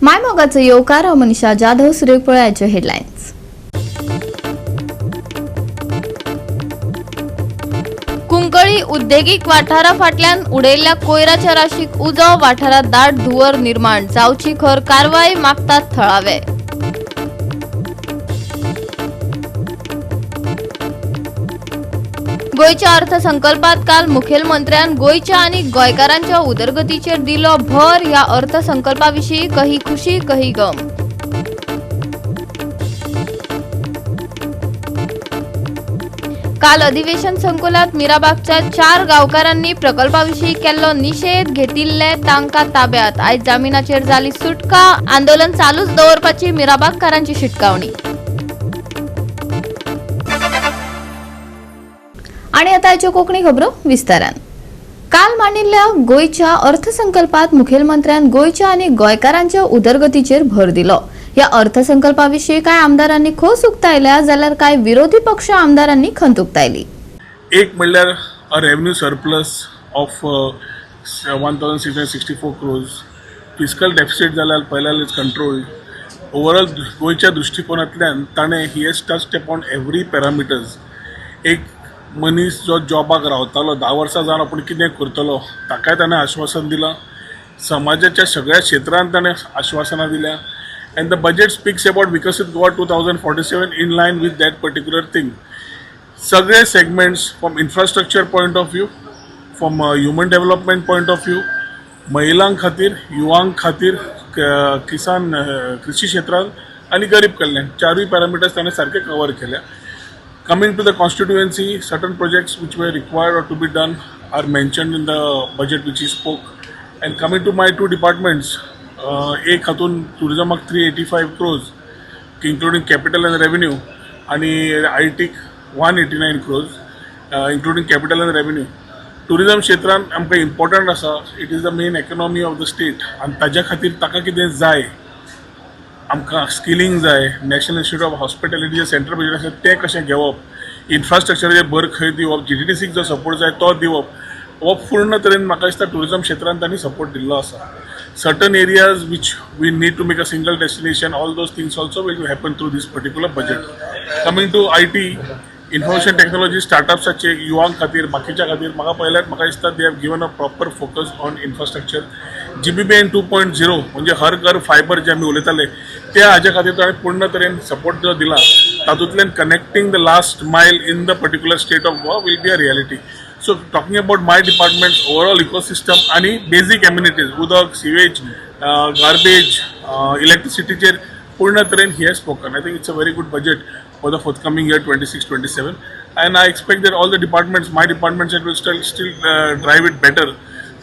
मायमोगाचो येवकार मनीषा जाधव सुरेखपळ्याच्यो हेडलायन्स। कुंकळी उद्देगीक वाठारा फाटल्यान उडयल्ल्या कोयराच्या राशीक उजो, वाठारात दाट धुंवर निर्माण जावची खर कारवाय मागतात थळावे। गोयच्या अर्थसंकल्पात काल मुखेलमंत्र्यान गोयच्या आणि गोंयकारांच्या उदरगतीचेर दिलो भर। ह्या अर्थसंकल्पाविशीं कही खुशी कही गम। काल अधिवेशन संकुलात मिराबागच्या 4 गांवकारांनी प्रकल्पाविशीं केल्लो निषेध, घेतिल्ले तांकां ताब्यात। आयज जामिनाचेर जाली सुटका, आंदोलन चालूच दवरपाची मिराबागकारांची शिटकावणी। आणि आताच्यो कोंकणी खबरो विस्तारान। काल मांडिल्ल्या गोयच्या अर्थसंकल्पात मुखेलमंत्र्यान गोयच्या आणि गोंयकारांच्या उदरगतीचेर भर दिलो। या अर्थसंकल्पाविशीं काय आमदारांनी खोस उक्तायल्या जाल्यार काय विरोधी पक्ष आमदारांनी खंत उक्तायली। एक म्हणल्यार a revenue surplus of 1664 crores, fiscal deficit जाल्यार पयल्यार इज कंट्रोल्ड। ओवरऑल गोयच्या दृष्टिकोनांतल्यान ताणें ही has touched upon every parameters. एक मनीस जो जॉबाक रावतालो 10 वर्सां जावन आपूण कितें करतलो ताकाय ताणें आश्वासन दिलां। समाजाच्या सगळ्या क्षेत्रांत ताणें आश्वासनां दिल्या। And the budget speaks about Vikasit Goa 2047 in line with that particular thing. Sagre segments from infrastructure point of view, from human development point of view, महिलांक खातीर, युवांक खातीर, किसान कृषी क्षेत्रांत आणि गरीब कल्याण चारूय पॅरामिटर्स ताणें सारके कवर केल्या। Coming to the constituency, certain projects which were required or to be done are mentioned in the budget which he spoke. And coming to my 2 departments, एक हातून टुरिजमाक 385 crores, including capital and revenue, आणि IT 189 crores, including capital and revenue. Tourism क्षेत्रांत आमकां important आसा। It is the main economy of the state आनी ताज्या खातीर ताका कितें जाय, आमकां स्किलिंग जाय। नॅशनल इन्स्टिट्यूट ऑफ हॉस्पिटॅलिटीचें सेंटर बजेट आसा तें कशें घेवप, इन्फ्रास्ट्रक्चराचेर भर खंय दिवप, GTDCक जो सपोर्ट जाय तो दिवप, हो पूर्ण तरेन म्हाका दिसता टुरिजम क्षेत्रांत तांणी सपोर्ट दिल्लो आसा। Certain areas which we need to make a single destination, all those things also will happen through this particular budget. Coming to IT, information technology, startups चे युवांक खातीर, बाकीच्या खातीर म्हाका दिसता they have given a proper focus on infrastructure. GBBN 2.0 म्हणजे हर घर fibre जे आमी उलयताले त्या हाज्या खातीर ताणें पूर्ण तरेन सपोर्ट जो दिला, तातूंतल्यान connecting the last mile in the particular state of Goa will be a reality. So talking about my department's overall ecosystem आणि basic amenities, उदक, sewage, garbage, electricity चे पूर्ण तरेन he has spoken. I think it's a very good budget for the forthcoming year 26-27, and I expect that all the departments, my departments, will still drive it better.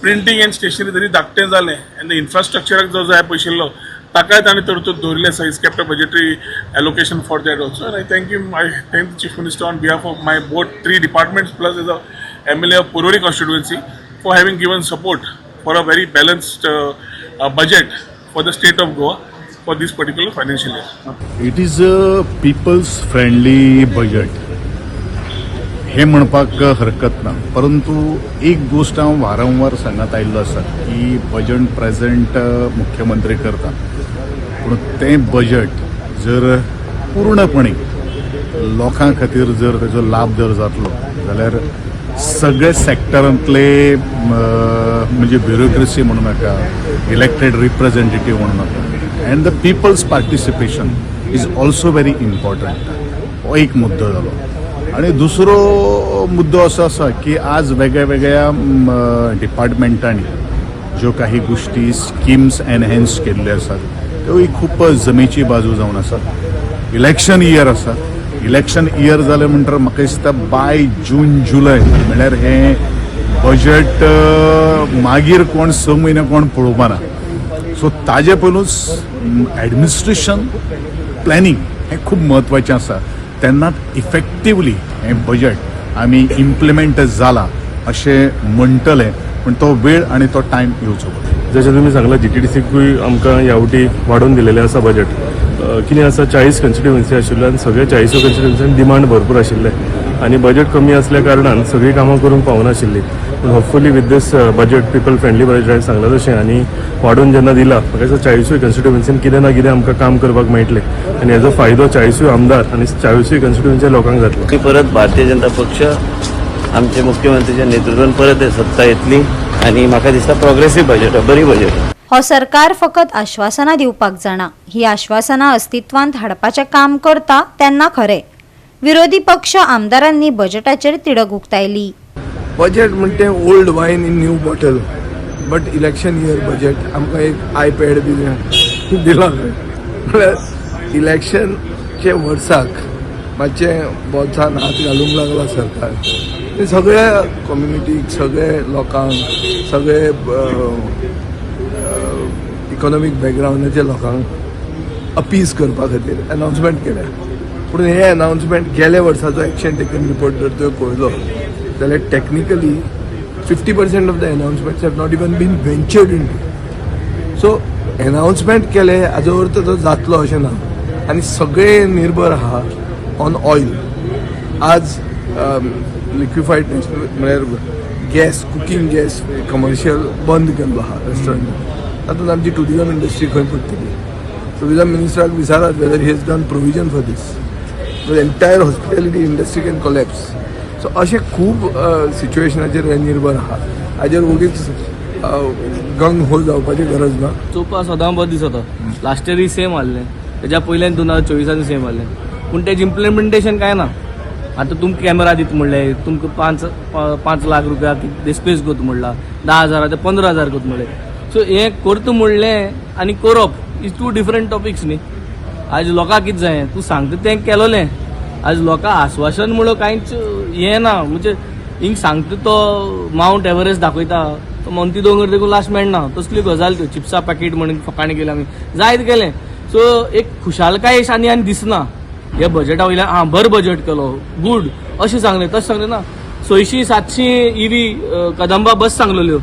Printing and stationery जरी धाकटें जालें, and the infrastructure जो जाय पयशिल्लो ताकाय ताणें तरतूद दवरिल्ले आसा। He's kept a budgetary allocation for that also, and I thank the Chief Minister on behalf of my both 3 departments plus as a MLA of Porvorim constituency for having given support for a very balanced budget for the state of Goa for this particular financial year. It is a people's friendly budget हे म्हणपाक हरकत ना, परंतु एक गोष्ट हांव वारंवार सांगत आयिल्लो आसा की बजेट प्रेजेंट मुख्यमंत्री करता, पूण तें बजेट जर पूर्णपणे लोकां खातीर जर तेजो लाभ जर जातलो जाल्यार सगळे सॅक्टरांतले म्हणजे ब्युरोक्रेसी म्हणू नाका, इलेक्टेड रिप्रेझेंटेटिव्ह म्हणू नाका, and the people's participation is also very important. हो एक मुद्दो जालो। आणि दुसरो मुद्दो असो आसा की आज वेगळ्या वेगळ्या डिपार्टमेंटांनी ज्यो काही गोष्टी स्किम्स एनहेन्स केल्ल्यो आसात त्योय खूब जमेची बाजू जावन आसात। इलेक्शन इयर आसा, इलेक्शन इयर जालें म्हणटर म्हाका दिसता बाय जून जुलय म्हळ्यार हें बजेट मागीर कोण 6 म्हयने कोण पळोवपा ना। सो ताजे पयलूच एडमिनिस्ट्रेशन प्लॅनिंग हें खूब म्हत्वाचें आसा, तेन्नाच इफेक्टिवली हें बजेट आमी इम्प्लिमेंट जाला अशें म्हणटले पण तो वेळ आणि तो टायम येवचो पडटा. जशें तुमी सांगला GTDCकूय आमकां ह्या वटी वाडोवन दिलेलें आसा बजेट. कितें आसा 40 कन्स्टिट्युएन्सी आशिल्ल्यो आनी सगळे 40 कन्स्टिट्युएन्सीन डिमांड भरपूर आशिल्ले आनी बजेट कमी असल्या कारणान सगळीं कामां करूंक पावनाशिल्लीं. पूण hopefully with these budget people friendly budget हांवें सांगलां तशें आनी वाडोवन जेन्ना दिला म्हाका दिसता 40 कन्स्टिट्युएन्सीन कितें ना कितें आमकां काम करपाक मेळटलें आनी हेजो फायदो 40 आमदार आनी 40 कन्स्टिट्युएन्सीच्या लोकांक जातलो. की परत भारतीय जनता पक्ष आमचे मुख्यमंत्रीच्या नेतृत्वान परत सत्ता येतली आणि म्हाका दिसता प्रोग्रेसीव बजेट बरी बजेट. हो सरकार फकत आश्वासनां दिवपाक जाणा. ही आश्वासनां अस्तित्वांत हाडपाचें काम करता तेन्ना खरें. विरोधी पक्ष आमदारांनी बजेटाचेर तिडक उक्तायली. बजेट म्हणटे old wine in new bottle. But election year budget आमकां एक आयपॅड बी दिला. म्हळ्यार इलेक्शनचे वर्साक मातशें बोल्सान हात घालूंक लागला सरकार. सगळ्या कम्युनिटीक, सगळे लोकांक, सगळे इकॉनॉमीक बॅकग्रावंडाच्या लोकांक अपीज करपा खातीर अनाउन्समेंट केल्या. पूण हे अनाउन्समेंट गेल्या वर्साचो एक्शन टेकन रिपोर्ट जर तुवें पळयलो जाल्यार technically 50% of the announcements have not even been ventured into. So announcement केले हाजो अर्थ तो जातलो अशें ना. आनी सगळे निर्भर आहा ऑन ऑयल. आज लिक्विफाईड म्हळ्यार गॅस, कुकींग गॅस कमर्शियल बंद केल्लो आहा रेस्टॉरंट. तातूंत आमची टुरिजम इंडस्ट्री खंय पडटली. टुरिजम मिनिस्टराक विचारात whether he has done provision for these. The entire hospitality industry can collapse. So अशें खूब सिच्युएशनाचेर हे निर्भर आहा. हाजेर उगीच गंग हो जावपाची गरज ना. चोवपा सदां बरो दिसता. लास्ट इयरय सेम आहलें, तेज्या पयल्यान 2024 सेम आहलें. पूण तेजें इम्प्लिमेंटेशन कांय ना. आतां तुमकां कॅमेरा दिता म्हणलें, तुमकां 5 लाख रुपया डिस्पेस करता म्हणला, 10,000 ते 15,000 करता म्हणलें. सो हें करता म्हणलें आनी करप इज 2 डिफरंट टॉपिक्स न्ही. आज लोकांक कितें जाय, तूं सांगता तें केलोलें. आज लोकांक आश्वासन म्हणून कांयच हें ना. म्हणजे हिंग सांगता तो माउंट एव्हरेस्ट दाखयता, तो मोंती दोंगर देखून लास्ट मेळना. तसली गजाल त्यो चिप्सा पॅकेट म्हणून फकाणी केली आमी, जायत गेलें. सो एक खुशालकाय आनी दिसना. हे बजेटा वयल्यान बरो बजेट केलो, गूड अशें सांगलें. तशें सांगलें ना. 600-700 EV कदंबा बस सांगलेल्यो,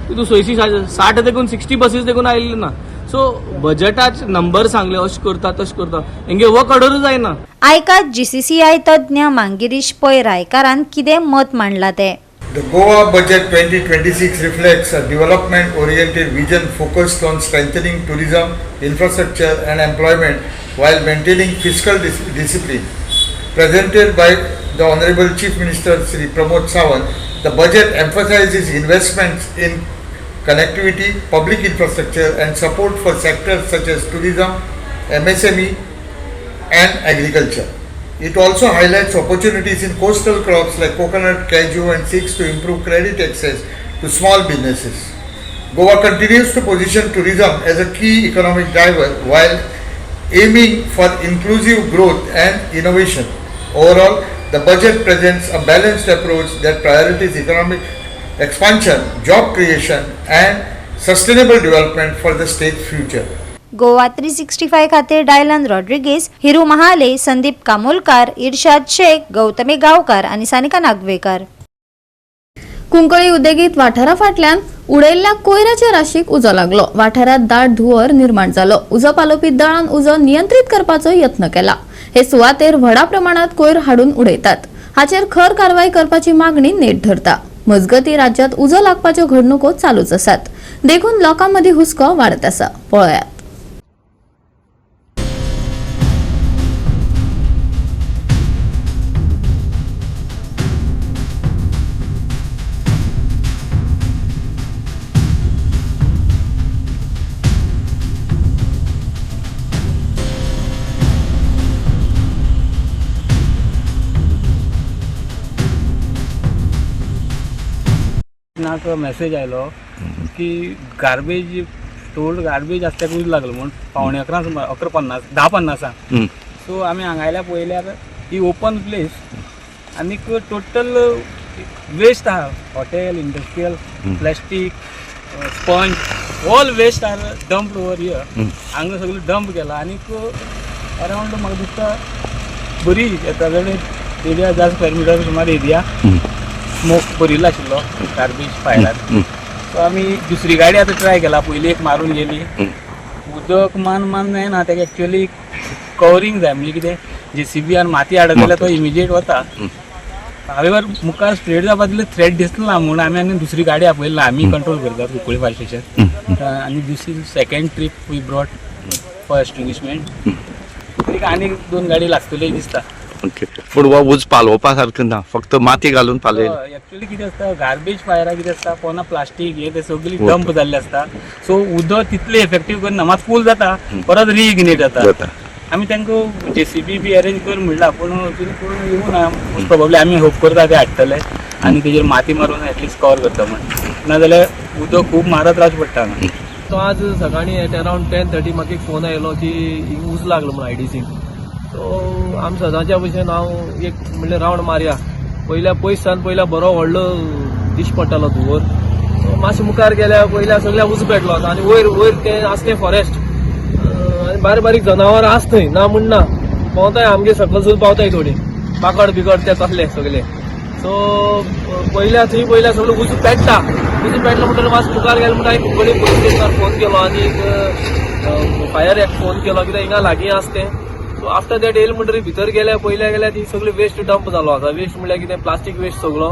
तितून 660 देखून 60 बसीस देखून आयिल्ल्यो ना. सो बजेटाचे नंबर सांगले अशें करता तशें करता, हेंगे वर्क ऑर्डरूच जायना. आयकात GCCI तज्ञ मांगिरीश पै रायकारान कितें मत मांडलां तें. The Goa Budget 2026 reflects a development-oriented vision focused on strengthening tourism, infrastructure and employment while maintaining fiscal discipline. Presented by the Honorable Chief Minister Shri Pramod Sawant, the budget emphasizes investments in connectivity, public infrastructure and support for sectors such as tourism, MSME and agriculture. It also highlights opportunities in coastal crops like coconut, cashew and seeks to improve credit access to small businesses. Goa continues to position tourism as a key economic driver while aiming for inclusive growth and innovation. Overall, the budget presents a balanced approach that prioritizes economic expansion, job creation and sustainable development for the state's future. Goa 365 खातीर Dylan Rodrigues, Hiru Mahale, Sandeep कामोलकार, इर्शाद शेख, गौतमी गांवकार आनी सानिका नागवेकर. कुंकळी उद्देगीत वाठारा फाटल्यान उडयल्ल्या कोयराच्या राशीक उजो लागलो. वाठारात दाट धुंवर निर्माण जालो. उजो पालोवपी दळान उजो नियंत्रीत करपाचो यत्न केला. हे सुवातेर व्हडा प्रमाणात कोयर हाडून उडयतात. हाचेर खर कारवाय करपाची मागणी नेट धरता. मजगती राज्यात उजो लागपाच्यो घडणुको चालूच आसात. देखून लोकांमदी हुस्को वाडत आसा. पळयात. नाक मेसेज आयलो की गार्बेज स्टोर्ड गार्बेज आसता तेका उज लागलो म्हणून 11:50 सो आमी हांगा आयल्या पळयल्यार ही ओपन प्लेस आनी टोटल वेस्ट आहा. Hotel, industrial, plastic, sponge all waste are dump over here. हांगा सगळें डम्प केला आनी अरावंड म्हाका दिसता बरी येता जाल्यार एरिया 10 स्क्वेअर मिटर सुमार एरिया स्मोक भरिल्लो आशिल्लो गार्बेज फायलार. सो आमी दुसरी गाडी आतां ट्राय केला, पयली एक मारून गेली. उदक मान जायना, ताका एक्चुअली कवरींग जाय, म्हणजे कितें JCB माती हाडत जाल्यार तो इमिजिएट वता. हावेवर मुखार स्प्रेड जावपा तितले थ्रेट दिसना म्हणून आमी दुसरी गाडी आपयला, आमी कंट्रोल करतात कुंकळी फायर स्टेशन. आनी this is second trip we brought for extinguishment. आनी 2 गाडी लागतल्यो दिसता. ओके. पूण हो उज पालोवपा सारकें ना, फक्त माती घालून पालयलें. एक्चुअली कितें आसता, गार्बेज फायराक कितें आसता, पोना प्लास्टीक हे ते सगळी डंप जाल्ले आसता. सो उदक तितलें इफेक्टीव करना, मात फूल जाता, परत रिइग्नेट जाता. आमी तांकां JCB बी अरेंज कर म्हणला, पूण कोण येवना. मोस्ट प्रोबेबली आमी होप करता ते हाडटले आनी तेजेर माती मारून एटलिस्ट कवर करता म्हण, नाजाल्यार उदक खूब मारत रावचें पडटा हांगा. तो आज सकाळी एट अराउंड 10:30 म्हाका एक फोन आयलो की उज लागलो म्हणून IDC. सो आमी सदांच्या भशेन हांव एक म्हणलें रावंड मारया. पयसान बरो व्हडलो दिश्ट पडटालो धुंवर. सो मातशें मुखार गेल्यार पयल्या सगळ्या उज पेटलो आनी वयर तें आसलें फॉरेस्ट आनी बारीक जनावरां आस थंय, ना म्हण ना, पावताय आमगे सकयल पावताय थोडी माकड बिकड ते तसले सगळे. सो पयल्या सगळें उज पेट्टा. उज पेटलो म्हणटकीर मातशें मुखार गेलो म्हणटा हांवें कुंकळी पुलीस स्टेशनार फोन केलो आनी फायर एक फोन केलो, कित्याक हिंगा लागीं आसतें. सो आफ्टर दॅट येयले म्हणटकीर भितर गेल्यार ती सगळी वेस्ट डंप जालो आसा. वेस्ट म्हणल्यार कितें प्लास्टीक वेस्ट सगळो,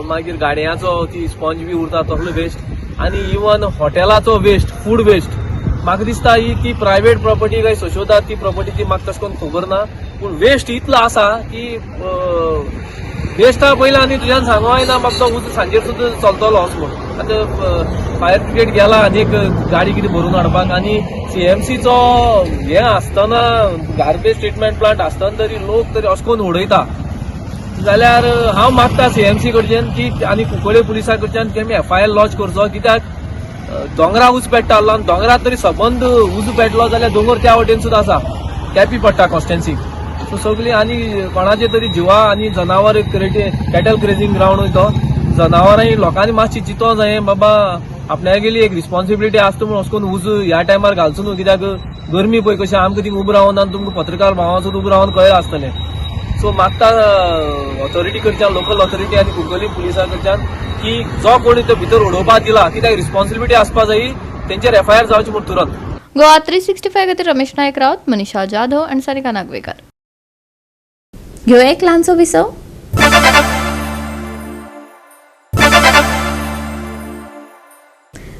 मागीर गाडयांचो ती स्पॉन्ज बी उरता तसलो वेस्ट, आनी इवन हॉटेलाचो वेस्ट, फूड वेस्ट. म्हाका दिसता ही ती प्रायवेट प्रॉपर्टी काय सशोदात ती प्रॉपर्टी ती म्हाका तशें करून खबर ना, पूण वेस्ट इतलो आसा की वेस्टा पयलीं आनी तुज्यान सांगो येना म्हाका तो उज सांजेर सुद्दां चलतलो असो म्हणून. आतां फायर ब्रिगेड गेला आनीक गाडी कितें भरून हाडपाक, आनी CMCचो हें आसतना गार्बेज ट्रिटमेंट प्लांट आसतना तरी लोक तरी अशें करून उडयता. जाल्यार हांव मागता CMC कडच्यान की आनी कुंकळे पुलिसा कडच्यान की आमी FIR लॉन्च करचो, कित्याक दोंगरा उज पेट्टा आसलो आनी दोंगरात तरी सबंद उज पेटलो जाल्यार दोंगर त्या वटेन सुद्दां आसा, केपी पडटा कॉन्स्टेन्सीक. सो सगळी आनी कोणाचे तरी जिवा आनी जनावर कॅटल क्रेजिंग ग्राउंड तो जनावरांय लोकांनी मातशी चिंतो जाय बाबा, आपल्यागेली एक रिस्पॉन्सिबिलिटी आसता म्हणून अशें करून उज ह्या टायमार घालचो न्हू, कित्याक गरमी पळय कशें आमकां थिंग उबो रावन आनी तुमकां पत्रकार भावांसून उबो रावन कळ्ळें आसतलें. सो मागता ऑथॉरिटी कडच्यान, लोकल ऑथॉरिटी आनी कुंकळी पुलिसा कडच्यान की जो कोणी तो भितर उडोवपाक दिला कित्याक रिस्पॉन्सिबिलिटी आसपा जाय, तेंचेर FIR जावची म्हणून तुरंत. गोवा 365 खातीर रमेश नायक रावत, मनीषा जाधव आनी सारिका नागवेकर. घेऊया एक ल्हानसो विसव.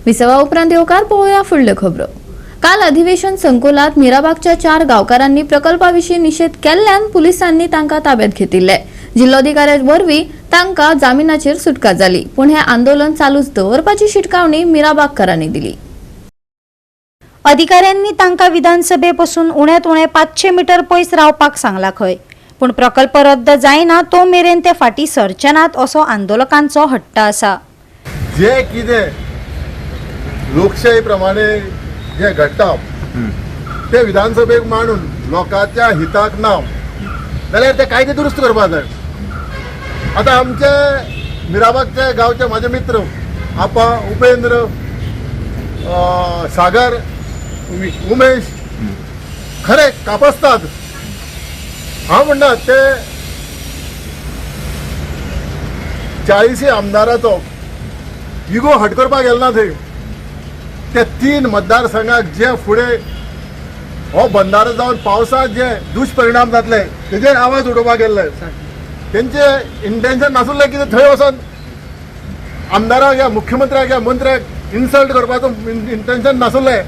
विसवा उपरांत येवकार पळोवया फुडल्यो खबरो. काल अधिवेशन संकुलात मिराबागच्या 4 गांवकारांनी प्रकल्पाविशीं निशेध केल्ल्यान पुलिसांनी तांकां ताब्यात घेतिल्ले. जिल्लोधिकाऱ्या वरवीं तांकां जामिनाचेर सुटका जाली, पूण हे आंदोलन चालूच दवरपाची शिटकावणी मिराबागकारांनी दिली. अधिकाऱ्यांनी तांकां विधानसभेपासून उण्यांत उणें 500 मीटर पयस रावपाक सांगला खंय, पूण प्रकल्प रद्द जायना तो मेरेन ते फाटीं सरचे नात असो आंदोलकांचो हट्ट आसा. जे कितें लोकशाही प्रमाणे जे घडटा ते विधानसभेक मांडून लोकांच्या हिताक ना जाल्यार ते कायदे दुरुस्त करपाक जाय. आतां आमचे मिराबागचे गांवचे म्हाजे मित्र आपा उपेंद्र, सागर, उमेश खरे कापसतात. हांव म्हणटा ते 40 आमदाराचो इगो हट करपाक गेलो ना थंय. ते 3 मतदारसंघाक जे फुडें हो बंधारो जावन पावसात जे दुश्परिणाम जातले तेजेर आवाज उडोवपाक गेल्ले. तेंचे इंटेन्शन नासुल्लें कितें थंय वचोन आमदाराक या मुख्यमंत्र्याक या मंत्र्याक इन्सल्ट करपाचो इंटेन्शन नासुल्लें.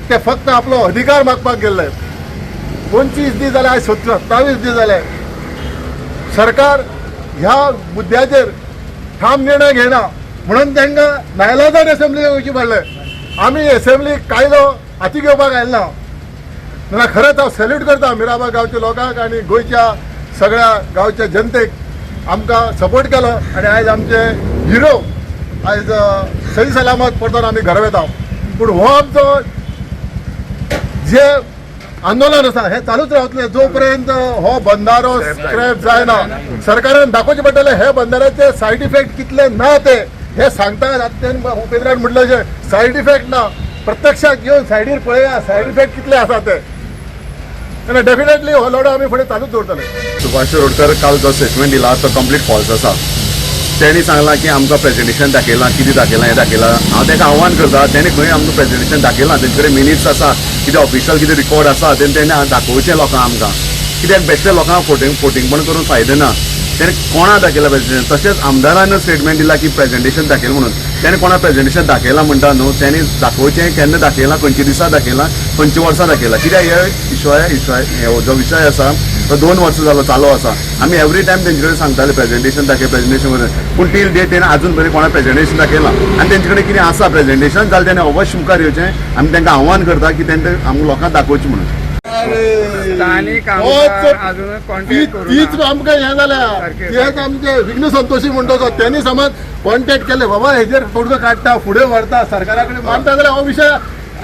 ते फक्त आपलो अधिकार मागपाक गेल्ले. 25 दीस जाले, आज 27 दीस जाले. सरकार ह्या मुद्द्याचेर ठाम निर्णय घेना म्हणून तांकां नायलाजान असेंब्लीक वयची पडलें. आमी असेंब्लीक कायदो हाती घेवपाक आयले ना. जाल्यार खरेंच हांव सॅल्यूट करता मिराबाग गांवच्या लोकांक आनी गोंयच्या सगळ्या गांवच्या जनतेक आमकां सपोर्ट केलो आनी आयज आमचे हिरो आयज सही सलामत परतून आमी घरा वता. पूण हो आमचो जे आंदोलन आसा हे चालूच रावतलें जो पर्यंत हो बंधारो स्क्रॅप जायना. सरकारान दाखोवचें पडटलें हे बंधाऱ्याचे सायड इफेक्ट कितले ना ते हे सांगता. उपेंद्रान म्हटलें जे सायड इफेक्ट ना, प्रत्यक्षात येवन सायडीर पळया सायड इफेक्ट कितले आसा ते. आनी डेफिनेटली हो लढो आमी फुडें चालूच दवरतले. सुभाष शिरोडकर काल जो स्टेटमेंट दिला तो कंप्लीट फॉल्स आसा. तेणी सांगलां की आमकां प्रेजेंटेशन दाखयलां कितें दाखयलां हें दाखयलां हांव ताका आव्हान करता तेणें खंय आमकां प्रेजेंटेशन दाखयलां तेंचे कडेन मिनिट्स आसा कितें ऑफिशियल कितें रिकॉर्ड आसा तेणें दाखोवचें लोकांक आमकां कित्याक बेश्टें लोकांक फोटिंगपण करून फायदो ना तेणें कोणा दाखयलां प्रेजेंटेशन तशेंच आमदारान स्टेटमेंट दिला की प्रेजेंटेशन दाखयलां म्हणून तेणें कोणा प्रेजेंटेशन दाखयलां म्हणटा न्हू तेणी दाखोवचें केन्ना दाखयलां खंयच्या दिसा दाखयलां खंयच्या वर्सा दाखयलां कित्याक हे जो विशय आसा तो 2 वर्सां जालो चालू आसा आमी एवरी टायम तेंचे कडेन सांगताले प्रेजेंटेशन प्रेजेंटेशन करून पूण टील डेट तेणें आजून पर्यंत कोणा प्रेजेंटेशन दाखयलां आनी तेंचे कडेन कितें आसा प्रेजेंटेशन जाल्यार तेणें अवश्य मुखार येवचें आमी तांकां आव्हान करता की तेणें आमकां लोकांक दाखोवचें म्हणून तीच आमकां हें जाल्या तेच आमचे विघ्न संतोशी म्हणटा तो त्यांनी समज कॉन्टॅक्ट केले बाबा हेजेर तोडगो काडटा फुडें व्हरता सरकारा कडेन मानता जाल्यार हो विशय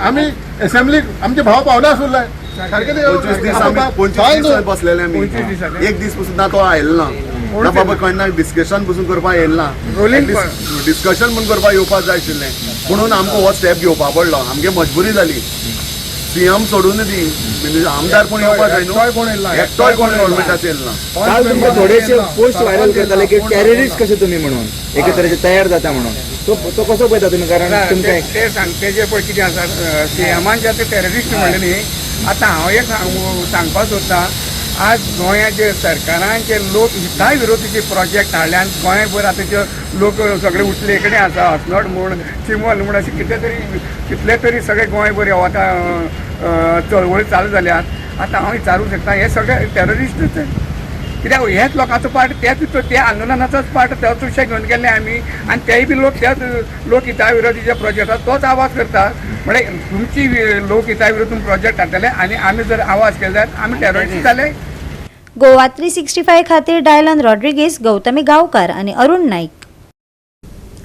आमी असेंब्लीक आमचे भाव पावना आसले सारकें 25 दीस बसलेले आमी एक दीस पसून ना तो आयलो ना बाबा केन्ना डिस्कशन पसून करपाक येयलो ना डिस्कशन म्हूण करपाक येवपाक जाय आशिल्लें म्हणून आमकां हो स्टेप घेवपाक पडलो आमगे मजबुरी जाली सीएम सोडून दी म्हणजे आमदार कोण येवपाक जाय न्हू एकटोय कोण गव्हर्मेंटाचो येयलो ना काल तुमकां थोडेशे पोस्ट व्हायरल करताले की टेररिस्ट कशे तुमी म्हणून एके तरेचे तयार जाता म्हणून तो कसो पळयता तुमी कारण तुमकां ते सांगते पळय कितें आसा सीएमान जे ते टेररिस्ट म्हणले न्ही आतां हांव एक सांगपाक सोदतां आज गोंयाचे सरकारांचे लोक हिता विरोधीचे प्रोजेक्ट हाडल्यान गोंयभर आतांचे लोक सगळे उठले कडेन आसा हसनोट म्हूण चिमोल म्हूण अशें कितले तरी सगळे गोंयभर आतां चळवळी चालू जाल्यात आतां हांव विचारूंक शकता हे सगळे टेररिस्टच कित्याक हेच लोकांचो पार्ट ते आंदोलनाचोच पार्ट तोच विशय घेवन गेल्ले आमी आनी तेय बी लोक त्याच लोकहिता विरोधीच्या प्रोजेक्टात तोच आवाज करता म्हणजे तुमची लोकहिता विरोधी प्रोजेक्ट हाडटले आनी आमी जर आवाज केले जाल्यार आमी टेररिस्ट जाले. गोवा 365 खातीर डायलन रॉड्रिगीस, गौतमी गांवकार आणि अरुण नाईक.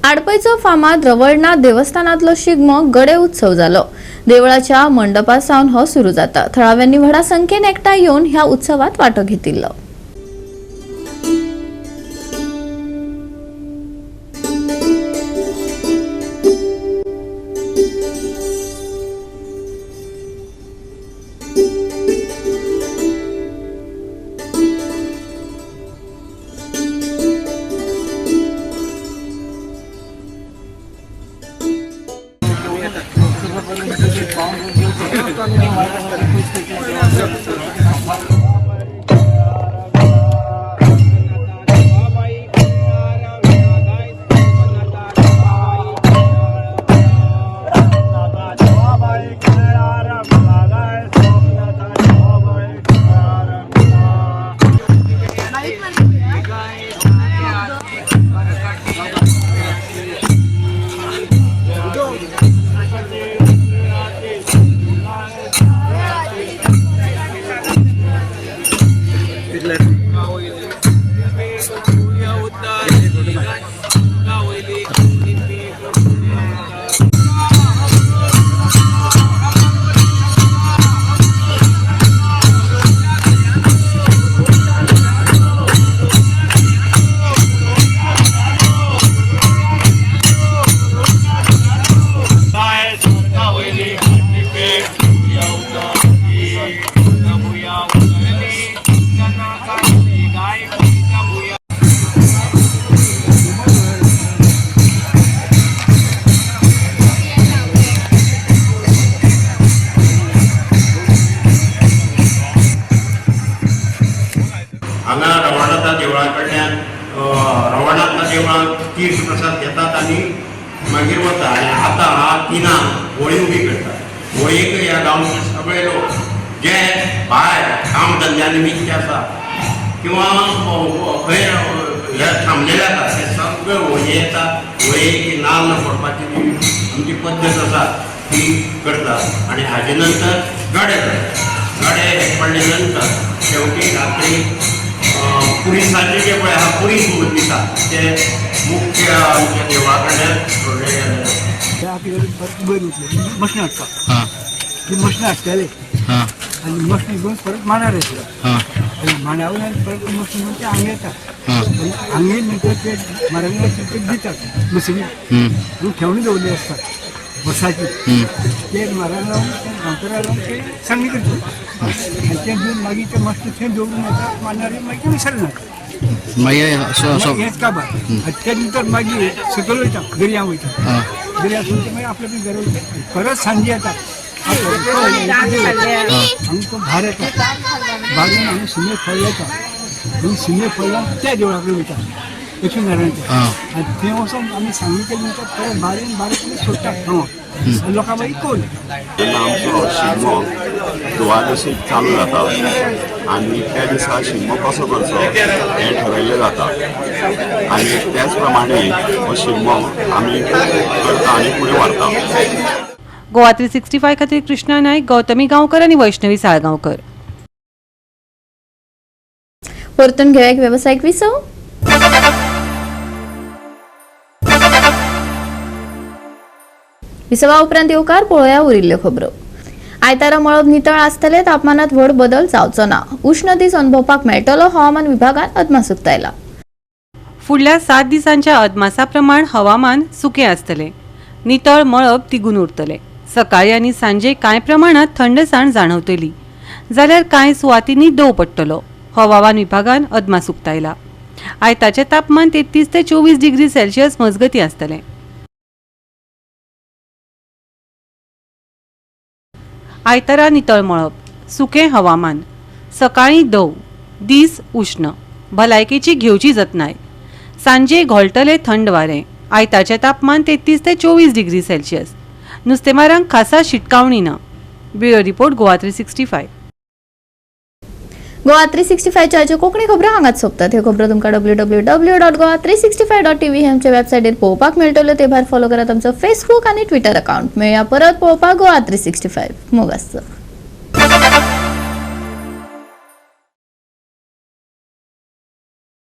आडपयचो फामाद रवळनाथ देवस्थानातलो शिगमो गडे उत्सव जालो. देवळाच्या मंडपासावन हो सुरू जाता. थळाव्यांनी व्हडा संख्येन एकठांय येवन ह्या उत्सवात वांटो घेतिल्लो. तीर्थ प्रसाद घेतात आणि मागीर वता आनी आतां तिनां होळी उबी करतात. होळयेक ह्या गांवचे सगळे लोक जे भायर काम धंद्या निमित्त आसा किंवा खंय हे थांबलेले आसा ते सगळे होळये येतात. होळयेक नाल्ल फोडपाची जी आमची पद्दत आसा ती करतात आनी हाजे नंतर गडे करतात. गडे पडले नंतर शेवटी रात्री पुलिसांचे जे पळय आहा पुलीस म्हणून दिता ते मुख्य आमच्या देवळा कडल्यान सोडले गेले. मशीन हाडपाक ती मशीन हाडटाले आनी मशीन घेवन परत मांडार येतले आनी मांड्या वयल्यान परत मशीन घेवन ते हांगा येतात. हांगा नंतर ते मारांनी ते दितात मशिनी आनी ठेवणी दवरली आसतात वर्साची. ते मारांक लावन गांवकारांक लावन ते सांगणी करतात आनी ते घेवन मागीर ते मशीन थंय दवरून येतात मांडार मागीर विसरले जाता. मागीर हेच काबार त्या नंतर मागीर सकयल वयता दर्या वयता दर्या सुद्दां मागीर आपल्या घरा वयता परत सांजे येता आमकां भार येता भारून आमी शिमे फळ येता आनी शिमे फळान त्या देवळा कडेन वयता लक्ष्मीनारायणच्या आनी थंय वचून आमी सांगे केले नंतर परत बारीक बारीक सोडटा लोकां मागीर कोण जेन्ना आमचो शिगमो द्वादशीक चालू जाता आनी त्या दिसा शिगमो कसो करचो हें ठरयल्लें जाता आनी त्याच प्रमाणे हो शिगमो आमी करता आनी फुडें व्हरता. गोवा 365 खातीर कृष्णा नायक, गौतमी गांवकर आनी वैष्णवी साळगांवकर. परतून घेऊया एक व्यावसायिक विसव. विसवा उपरांत येवकार पळोवया उरिल्ल्यो खबरो. आयतारा मळब नितळ आसतले, तापमानात व्हड बदल जावचो ना. उष्ण दीस अनुभवपाक मेळटलो, हवामान विभागान अदमास उक्तायला. फुडल्या 7 दिसांच्या अदमासा प्रमाण हवामान सुकें आसतलें. नितळ मळब तिगून उरतले. सकाळी आनी सांजे कांय प्रमाणात थंडसाण जाणवतली, जाल्यार कांय सुवातींनी दव पडटलो. हवामान विभागान अदमास उक्तायला. आयताचे तापमान 33 ते 24 डिग्री सेल्सियस मजगती आसतलें. आयतारा नितळ मळब, सुकें हवामान, सकाळी दव, दीस उष्ण, भलायकेची घेवची जतनाय. सांजे घोळटले थंड वारें. आयताचे तापमान 33 ते 24 डिग्री सेल्सियस. नुस्तेमारांक खासा शिटकावणी ना. Bureau report Goa 365. गोवा 365 च्या आजच्यो कोंकणी खबरो हांगाच सोंपतात. ह्यो खबरो तुमकां www.goa365.tv हे आमच्या वेबसायटीर पळोवपाक मेळटल्यो. ते भायर फॉलो करात आमचो फेसबूक आनी ट्विटर अकाउंट. मेळया परत पळोवपाक गोवा 365. मोग आसचो.